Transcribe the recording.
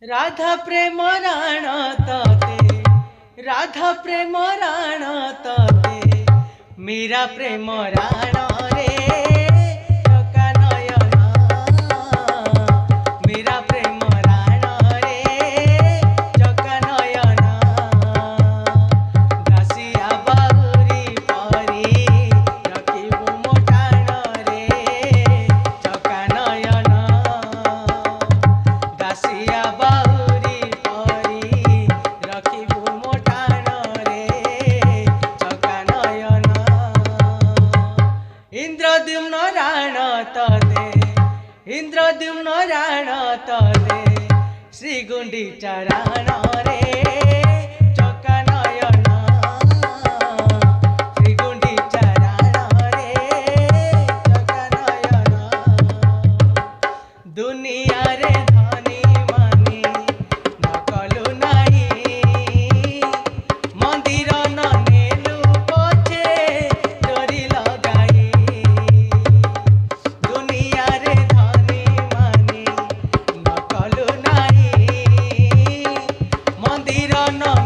राधा प्रेम राण तते, राधा प्रेम राण तते, मीरा प्रेम राण रे चका नयन, मीरा प्रेम राण रे चका नयन, दासिया बाहुरी परी रखिबु मो टाण रे चका नयन, दासिया बाहुरी परी रखिबु मो टाण रे चका नयन, इंद्रद्युम्न राण तते, इंद्रद्युम्न राण तते, श्रीगुंडीचा राण रे चका नयन, श्रीगुंडीचा राण रे चका नयन, दुनिया रे धनी मानी नकलु नाही, मंदिर न नेलु पछे डोरी लगाई, दुनिया रे धनी मानी नकलु नाही, मंदिर न